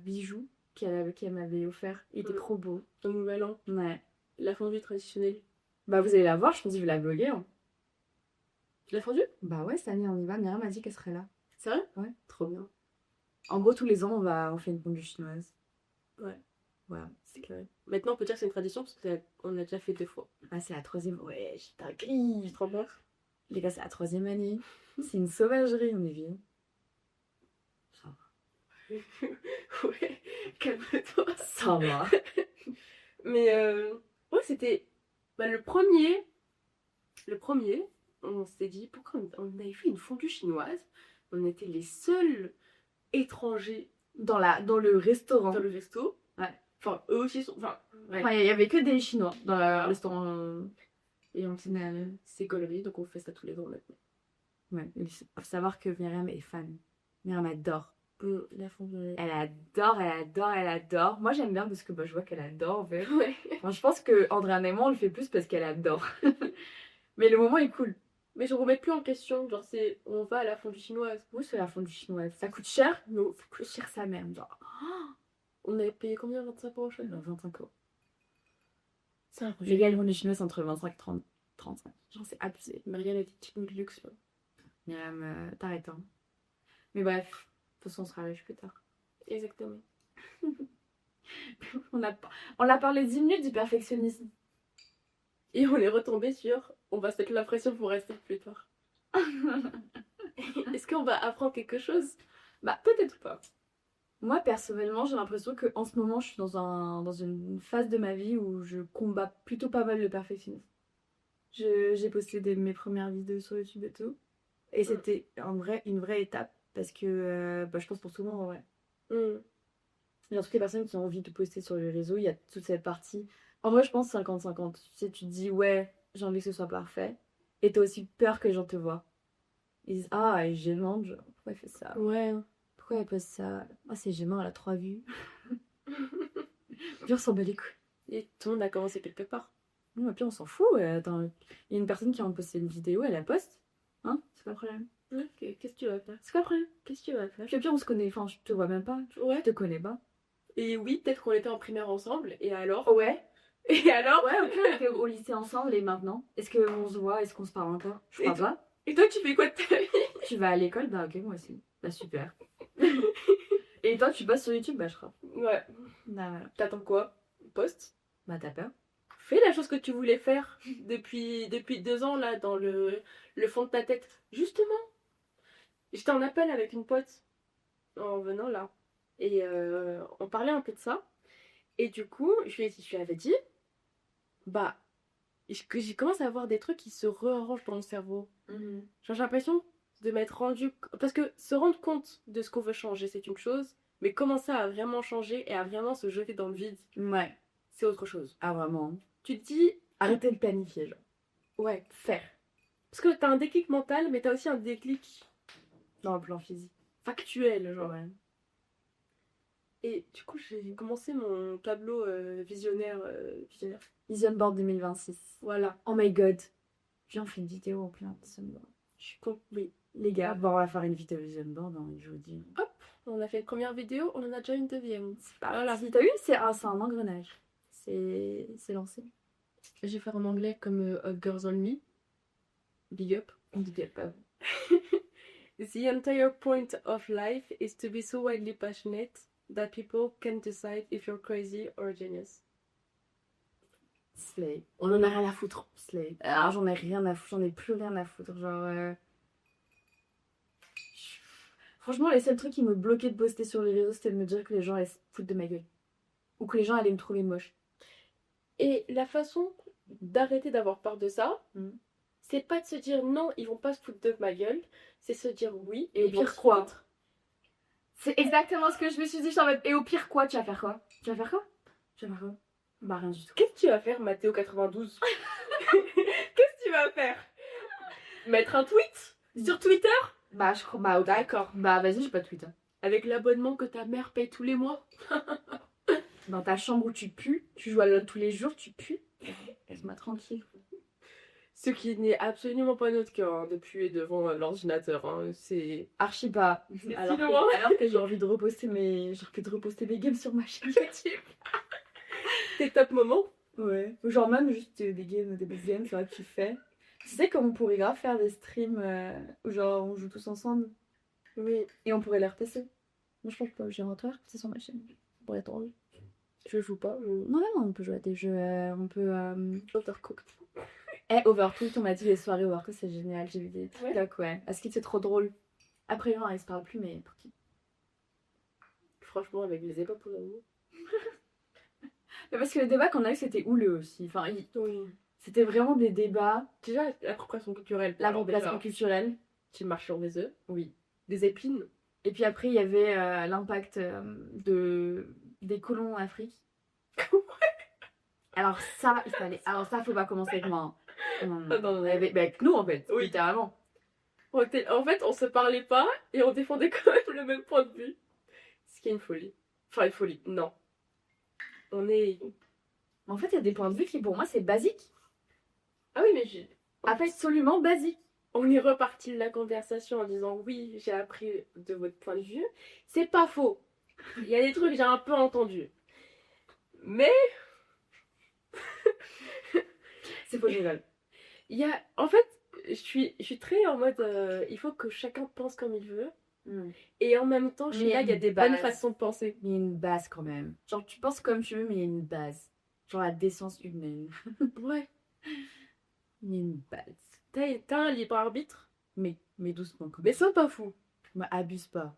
bijou qu'elle m'avait offert. Il était trop beau. Au nouvel an. Ouais. La fondue traditionnelle. Bah, vous allez la voir, je pense que je vais la bloguer. Hein. Tu l'as fondue? Bah ouais, Samy, on y va. Myriam m'a dit qu'elle serait là. C'est vrai? Ouais. Trop bien. En gros, tous les ans, on fait une fondue chinoise. Ouais. Voilà. C'est clair. Maintenant, on peut dire que c'est une tradition parce qu'on a déjà fait 2 fois. Ah, c'est la 3e. Ouais, j'ai ta grille. Je te rends pas. Les gars, c'est la 3e année. C'est une sauvagerie, on est vieux. Ça va. Ouais, calme-toi. Ça va. Mais ouais, c'était le premier, on s'est dit pourquoi on avait fait une fondue chinoise. On était les seuls étrangers dans le restaurant. Dans le resto. Ouais. Enfin, eux aussi sont. Enfin, ouais. Il y avait que des Chinois dans le restaurant. Et on s'est c'est gaulerie, donc on fait ça tous les ans maintenant. Ouais, il faut savoir que Myriam est fan. Myriam adore. La fondue. Elle adore. Moi, j'aime bien parce que je vois qu'elle adore, en fait. Ouais. Enfin, je pense que Andréane et moi, on le fait plus parce qu'elle adore. Mais le moment est cool. Mais je remets plus en question. Genre, on va à la fondue chinoise. Oui, c'est la fondue chinoise. Ça coûte cher? Non, ça coûte cher ça même. Genre. On avait payé combien? 25 € chaque? 25 €. C'est un les gars, les fondues chinoises entre 25 et 35. Genre, c'est abusé. Marianne était chicken luxe. Myriam, t'arrêtes. Hein. Mais bref, de toute façon, on sera riche plus tard. Exactement. on a parlé 10 minutes du perfectionnisme. Et on est retombé sur on va se mettre la pression pour rester plus tard. Est-ce qu'on va apprendre quelque chose? Bah peut-être pas. Moi, personnellement, j'ai l'impression qu'en ce moment, je suis dans une phase de ma vie où je combats plutôt pas mal le perfectionnisme. J'ai posté mes premières vidéos sur YouTube et tout. Et c'était une vraie étape. Parce que je pense pour tout le monde en vrai. Il y a toutes les personnes qui ont envie de poster sur les réseaux, il y a toute cette partie. En vrai, je pense 50-50. Tu sais, tu te dis, ouais, j'ai envie que ce soit parfait. Et t'as aussi peur que les gens te voient. Ils disent, ah, elle est gênante, genre, pourquoi elle fait ça? Ouais. Pourquoi elle poste ça? Ah, c'est gênant, elle a 3 vues. Puis on s'en bat les couilles. Et tout le monde a commencé quelque part. Non, et puis on s'en fout. Attends, il y a une personne qui a envie de poster une vidéo, elle la poste. Hein? C'est pas le problème. Qu'est-ce que tu vas faire? C'est pas le problème. Qu'est-ce que tu vas faire? Puis on se connaît, enfin, je te vois même pas. Ouais. Je te connais pas. Et oui, peut-être qu'on était en primaire ensemble, et alors? Ouais. Et alors? Ouais, ok, on était au lycée ensemble, et maintenant? Est-ce qu'on se voit? Est-ce qu'on se parle encore? Je crois pas. Et toi, tu fais quoi de ta vie? Tu vas à l'école? Bah ok, moi aussi. Bah super. Et toi, tu bosses sur YouTube? Bah je crois. Ouais. Bah voilà. T'attends quoi? Poste? Bah t'as peur? Fais la chose que tu voulais faire depuis 2 ans, là, dans le fond de ta tête. Justement, j'étais en appel avec une pote en venant là. Et on parlait un peu de ça. Et du coup, je lui avais dit, bah, que j'ai commencé à avoir des trucs qui se réarrangent dans mon cerveau. Genre, j'ai l'impression de m'être rendu... Parce que se rendre compte de ce qu'on veut changer, c'est une chose. Mais commencer à vraiment changer et à vraiment se jeter dans le vide, Ouais. c'est autre chose. Ah vraiment? Tu te dis... Arrêtez de planifier, genre. Ouais, faire. Parce que t'as un déclic mental, mais t'as aussi un déclic Dans le plan physique. factuel, genre. Ouais. Et du coup, j'ai commencé mon tableau visionnaire. Vision Board 2026. Voilà. Oh my god. Viens, on fait une vidéo en plein Vision Board. Je suis con. Oui. Les gars, bon, on va faire une vidéo Vision Board, hein, je vous dis. Hop, on a fait une première vidéo, on en a déjà une deuxième. Voilà. Si t'as vu, c'est un engrenage. C'est lancé. Je vais faire en anglais comme Girls on Me. Big up. Big up. The entire point of life is to be so widely passionate that people can decide if you're crazy or a genius. Slay. On en a rien à foutre. Slay. Alors j'en ai rien à foutre, j'en ai plus rien à foutre. Genre. Franchement, les seuls trucs qui me bloquaient de poster sur les réseaux, c'était de me dire que les gens allaient se foutre de ma gueule. Ou que les gens allaient me trouver moche. Et la façon d'arrêter d'avoir peur de ça, c'est pas de se dire non, ils vont pas se foutre de ma gueule, c'est se dire oui, et au pire quoi? C'est exactement ce que je me suis dit, je suis en mode, et au pire quoi? Tu vas faire quoi? Bah rien du tout. Qu'est-ce que tu vas faire, Mathéo 92? Qu'est-ce que tu vas faire? Mettre un tweet sur Twitter? Bah je crois, bah okay. D'accord. Bah vas-y, j'ai pas de Twitter. Avec l'abonnement que ta mère paye tous les mois. Dans ta chambre où tu pues, tu joues à LOL tous les jours, tu pues. Laisse-moi tranquille. Ce qui n'est absolument pas notre cas, hein, de puer devant l'ordinateur. Hein. C'est archi pas. Alors que j'ai envie de reposter mes games sur ma chaîne YouTube. Tes top moments? Ouais. Genre même juste des games, des games, c'est vrai que tu fais. Tu sais comme on pourrait grave faire des streams où genre on joue tous ensemble. Oui. Et on pourrait les repasser. Moi je pense que j'ai un tour c'est sur ma chaîne. Ça pourrait être drôle. Je joue pas. Non, on peut jouer à des jeux. On peut. Overcooked. Overcooked, on m'a dit les soirées Overcooked, c'est génial. J'ai vu des TikTok, ouais. Parce que c'est trop drôle. Après, genre, ils se parlent plus, mais pour qui? Franchement, avec les épaules pour l'amour. Mais parce que le débat qu'on a eu, c'était houleux aussi. Enfin, oui. C'était vraiment des débats. Déjà, l'appropriation culturelle. L'appropriation culturelle. Qui marche sur des œufs. Oui. Des épines. Et puis après, il y avait l'impact des colons en Afrique. Alors ça, il fallait... Alors ça, faut pas commencer avec moi. Non. Avec nous, en fait, oui. Littéralement. En fait, on se parlait pas et on défendait quand même le même point de vue. Ce qui est une folie. Enfin, une folie, non. On est... En fait, il y a des points de vue qui, pour moi, c'est basique. Ah oui, mais absolument basique. On est reparti de la conversation en disant oui, j'ai appris de votre point de vue. C'est pas faux. Il y a des trucs que j'ai un peu entendus. Mais... c'est faux, je rigole. En fait, je suis très en mode il faut que chacun pense comme il veut. Et en même temps, il y a des bonnes façons de penser. Mais il y a une base quand même. Genre, tu penses comme tu veux, mais il y a une base. Genre la décence humaine. Ouais. Il y a une base. T'as un libre arbitre. Mais doucement quand même. Mais sois pas fou. Mais abuse pas.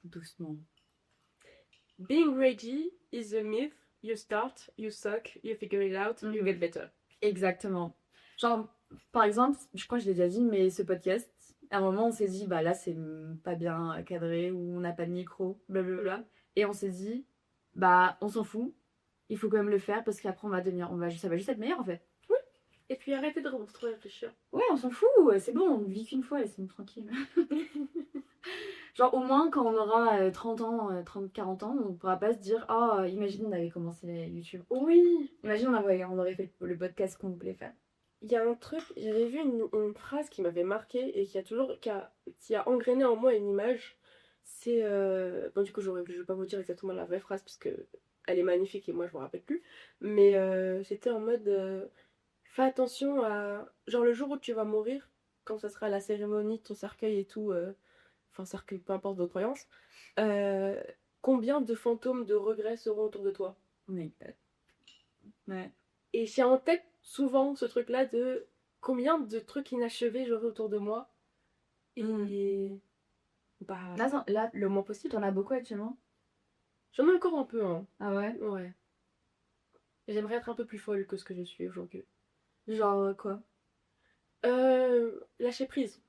Doucement. Being ready is a myth. You start, you suck, you figure it out, you get better. Exactement. Genre, par exemple, je crois que je l'ai déjà dit, mais ce podcast, à un moment, on s'est dit, bah là, c'est pas bien cadré, ou on n'a pas de micro, blablabla. Et on s'est dit, bah, on s'en fout, il faut quand même le faire, parce qu'après, ça va juste être meilleur, en fait. Oui. Et puis arrêtez de trop réfléchir. Ouais, on s'en fout, c'est bon, on vit qu'une fois, laissez-nous tranquille. Genre, au moins, quand on aura 30 ans, 30, 40 ans, on pourra pas se dire, oh, imagine, on avait commencé YouTube. Oui. Imagine, on aurait fait le podcast qu'on voulait faire. Il y a un truc, j'avais vu une phrase qui m'avait marqué et qui a engrainé en moi une image. C'est. Bon, du coup, je vais pas vous dire exactement la vraie phrase parce que elle est magnifique et moi je me rappelle plus. Mais c'était en mode. Fais attention à. Genre, le jour où tu vas mourir, quand ça sera la cérémonie de ton cercueil et tout. Enfin, cercueil, peu importe vos croyances. Combien de fantômes de regrets seront autour de toi? Oui. Ouais. Et j'ai en tête souvent ce truc-là de combien de trucs inachevés j'aurai autour de moi. Et bah là, le moins possible. T'en as beaucoup actuellement? J'en ai encore un peu, hein. Ah ouais? Ouais. J'aimerais être un peu plus folle que ce que je suis aujourd'hui. Genre quoi? Lâcher prise.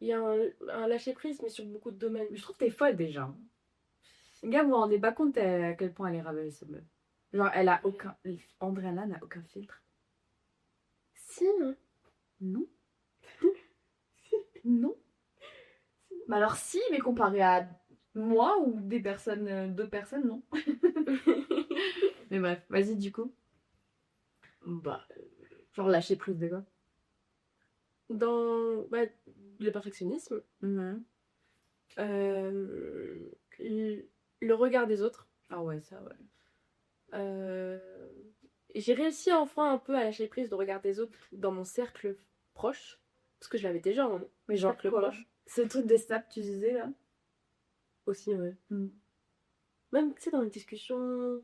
Il y a un lâcher prise, mais sur beaucoup de domaines. Je trouve que t'es folle déjà. Gars, vous vous rendez pas compte à quel point elle est ravagée, cette meuf. Genre, elle a aucun. Andréana n'a aucun filtre. Si, hein. Non. Non. Bah alors si, mais comparé à moi ou des personnes, d'autres personnes, non. Mais bref, vas-y du coup. Bah, Genre lâcher prise de quoi? dans le perfectionnisme, Mhm. le regard des autres. Ah ouais, ça ouais. J'ai réussi enfin un peu à lâcher prise de regard des autres dans mon cercle proche. Parce que je l'avais déjà, hein. Mais genre Cercle quoi? proche. Ce truc des snaps, tu disais là? Aussi, ouais. Mm. Même, tu sais, dans les discussions,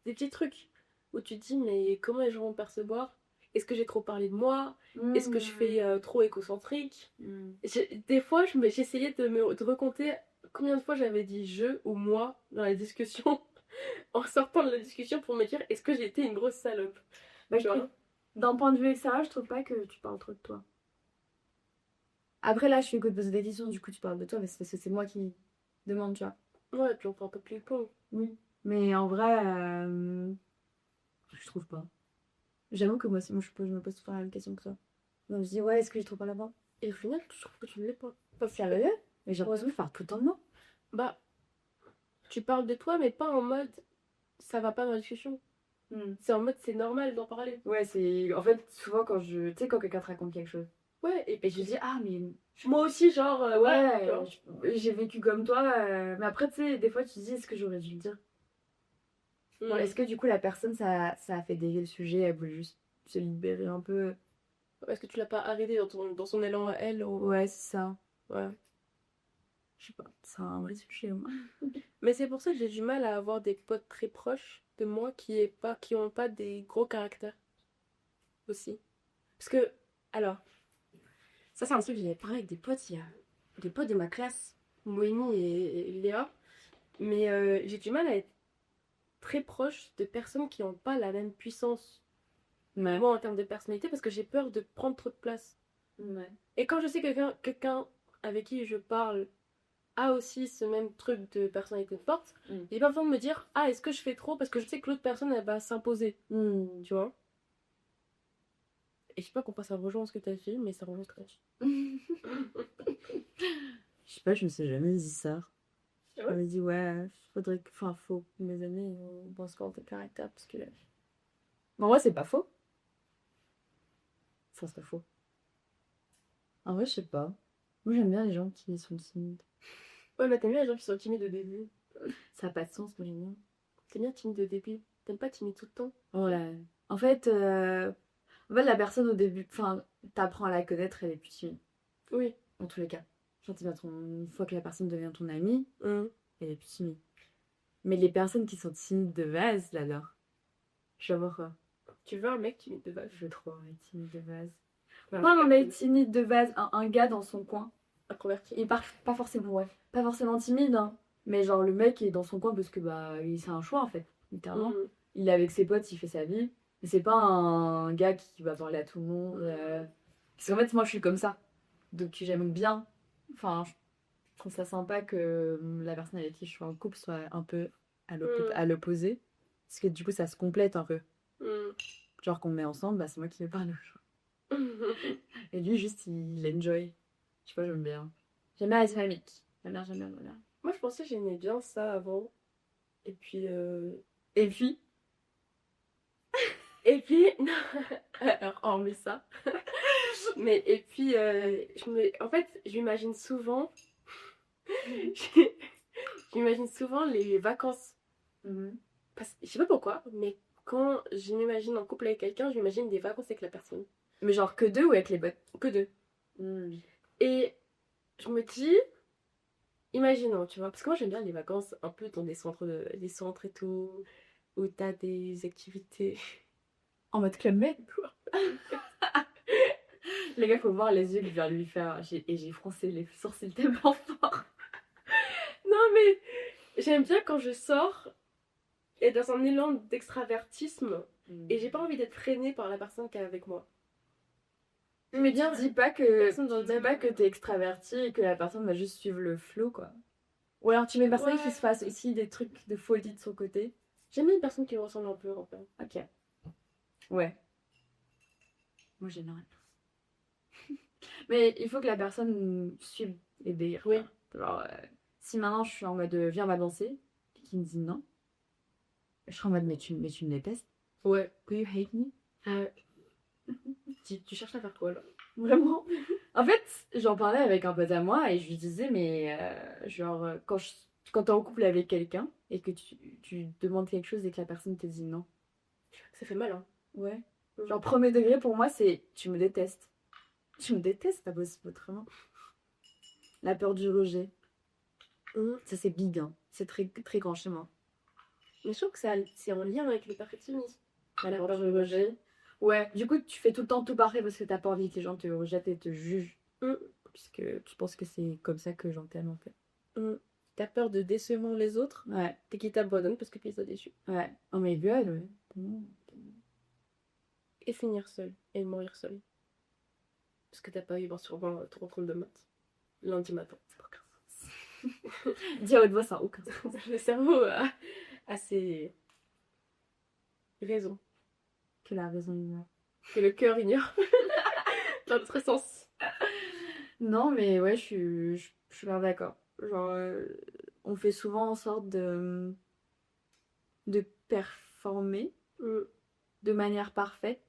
des petits trucs où tu te dis, mais comment les gens vont me percevoir? Est-ce que j'ai trop parlé de moi? Est-ce que je fais trop égocentrique? Des fois, j'essayais de recompter combien de fois j'avais dit je ou moi dans la discussion en sortant de la discussion pour me dire, est-ce que j'ai été une grosse salope? Bah, d'un point de vue extérieur, je trouve pas que tu parles trop de toi. Après là, je suis que de poser des questions, du coup tu parles de toi, mais c'est parce que c'est moi qui demande, tu vois. Ouais, puis on fait un peu plus le point. Oui. Mais en vrai, je trouve pas. J'avoue que moi, je me pose toujours la même question que toi. Donc je dis, ouais, est-ce que j'ai trop parlé avant? Et au final, je trouve que tu ne l'es pas. Pas sérieux? Mais j'ai l'impression que je parle tout le temps de moi. Bah, tu parles de toi, mais pas en mode ça va pas dans la discussion. C'est en mode c'est normal d'en parler. Ouais, c'est. En fait, souvent quand tu sais, quand quelqu'un te raconte quelque chose. Ouais, Et je dis, ah, mais. moi aussi, genre, ouais, j'ai vécu comme toi. Mais après, tu sais, des fois, tu te dis, est-ce que j'aurais dû le dire? Bon, est-ce que du coup, la personne, ça a fait dévier le sujet, elle voulait juste se libérer un peu? Est-ce que tu l'as pas arrêté dans son élan à elle Ouais, c'est ça. Ouais. Je sais pas, c'est un vrai sujet. Moi. Mais c'est pour ça que j'ai du mal à avoir des potes très proches de moi qui ont pas des gros caractères. Aussi. Parce que, alors, ça c'est un truc que j'avais parlé avec des potes, il y a des potes de ma classe, Moïni et Léa. Mais j'ai du mal à être très proche de personnes qui n'ont pas la même puissance. Ouais. Moi en termes de personnalité, parce que j'ai peur de prendre trop de place. Ouais. Et quand je sais que quelqu'un avec qui je parle a aussi ce même truc de personnalité forte, j'ai pas besoin de me dire, ah, est-ce que je fais trop? Parce que je sais que l'autre personne, elle va s'imposer. Tu vois? Et je sais pas pourquoi ça rejoint ce que t'as fait, mais ça rejoint très. Je sais pas, je me suis jamais dit ça. Ouais. Je me dis, ouais, faudrait que. Enfin, faut que mes amis pensent quoi de caractère, parce que. En vrai, c'est pas faux. Enfin, c'est pas faux. En vrai, je sais pas. Moi, j'aime bien les gens qui sont timides. Ouais, mais t'aimes bien les gens qui sont timides au début. Ça a pas de sens, moi, j'aime bien. T'aimes bien timide au début. T'aimes pas timide tout le temps. Ouais. En fait, la personne au début, enfin, t'apprends à la connaître, elle est plus timide. Oui. En tous les cas. Genre, une fois que la personne devient ton amie, elle est plus timide. Mais les personnes qui sont timides de base, là, alors. Je veux voir quoi. Tu veux un mec timide de base? Je veux trop un mec timide de base. Pas un mec timide de base, un gars dans son coin. Introverti. Et pas forcément, ouais. Pas forcément timide, hein. Mais genre, le mec est dans son coin parce que c'est un choix en fait, littéralement. Il est avec ses potes, il fait sa vie. Mais c'est pas un gars qui va parler à tout le monde. Parce qu'en fait, moi je suis comme ça. Donc j'aime bien. Enfin, je trouve ça sympa que la personne avec qui je suis en couple soit un peu à l'opposé. Parce que du coup, ça se complète un peu. Genre qu'on me met ensemble, c'est moi qui vais parler. Et lui, juste, il enjoy. Je sais pas, j'aime bien. J'aime bien être dynamique. J'aime bien. Moi, je pensais que j'aimais bien ça avant. Et puis... Et puis... non. Alors, hormis ça. Mais, et puis, en fait, j'imagine souvent... j'imagine souvent les vacances. Parce... Je sais pas pourquoi, mais quand je m'imagine en couple avec quelqu'un, j'imagine des vacances avec la personne. Mais genre que 2 ou avec les potes? Que 2. Et je me dis... Imaginons, tu vois, parce que moi j'aime bien les vacances un peu dans des centres et tout, où t'as des activités. En mode Club Med, quoi. Les gars, faut voir les yeux que je viens de lui faire. Et j'ai froncé les sourcils tellement fort. Non, mais j'aime bien quand je sors et dans un élan d'extravertisme et j'ai pas envie d'être freinée par la personne qui est avec moi. Mais dis pas que t'es extraverti et que la personne va juste suivre le flow, quoi. Ou alors tu mets personne qui se fasse aussi des trucs de folie de son côté. J'aime bien une personne qui me ressemble un peu, en fait. Ok. Ouais. Moi, j'aime rien. Mais il faut que la personne suive les délires. Oui. Genre, si maintenant je suis en mode viens, on va danser, et qu'il me dit non, je serai en mode mais tu me détestes. Ouais. Do you hate me? Tu cherches à faire quoi là? Vraiment? En fait, j'en parlais avec un pote à moi et je lui disais, mais genre, quand t'es en couple avec quelqu'un et que tu demandes quelque chose et que la personne te dit non. Ça fait mal, hein? Ouais. Genre, premier degré pour moi, c'est tu me détestes. Tu me détestes, t'as bossé autrement. La peur du rejet. Ça, c'est big, hein. C'est très, très grand chez moi. Mais je trouve que c'est en lien avec le perfectionnisme. La peur du rejet. Ouais, du coup, tu fais tout le temps tout parfait parce que t'as pas envie que les gens te rejettent et te jugent. Puisque tu penses que c'est comme ça que j'en tellement fait. T'as peur de décevoir les autres. Ouais. T'es qui t'abandonne parce que tu les as déçus. Ouais. Oh my god, ouais. Et finir seul. Et mourir seul. Parce que t'as pas eu sur 20 ton contrôle de maths. Lundi matin. Ça n'a aucun sens. Dire à haute voix, ça n'a aucun sens. Le cerveau a ses raisons. Que la raison ignore. Que le cœur ignore. Dans l'autre sens. Non, mais ouais, je suis bien d'accord. Genre, on fait souvent en sorte de performer de manière parfaite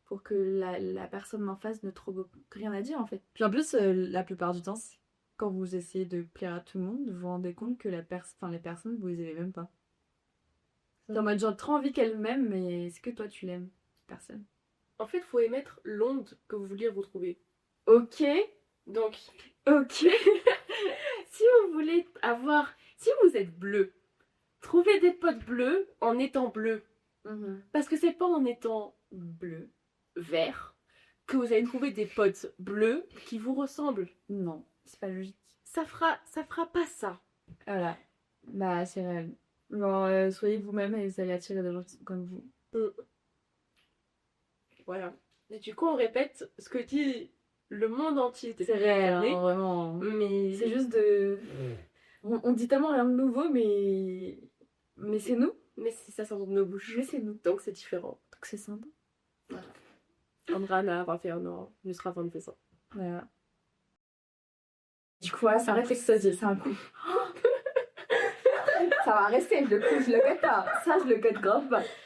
pour que la personne en face ne trouve rien à dire en fait. Puis en plus, la plupart du temps, quand vous essayez de plaire à tout le monde, vous vous rendez compte que les personnes, vous les aimez même pas. T'es en mode genre trop envie qu'elle m'aime, mais est-ce que toi tu l'aimes, personne? En fait, faut émettre l'onde que vous vouliez vous trouver. Ok. Donc, ok. Si vous voulez avoir... Si vous êtes bleu, trouvez des potes bleus en étant bleu. Parce que c'est pas en étant bleu, vert, que vous allez trouver des potes bleus qui vous ressemblent. Non, c'est pas logique. Ça fera pas ça. Voilà. Bah, c'est réel. Genre, soyez vous-même et vous allez attirer des gens qui sont comme vous. Voilà. Et du coup, on répète ce que dit le monde entier. C'est réel, hein, vraiment. Mais... C'est juste de... On dit tellement rien de nouveau, mais c'est nous. Mais ça sort de nos bouches. Mais c'est nous. Donc c'est différent. Donc c'est sympa. Voilà. Andran a 21 ans, je serai 22 ans. Voilà. Du coup, ça reste que ça dit, c'est un coup. Ça va rester, je le code pas. Ça, je le code grave pas.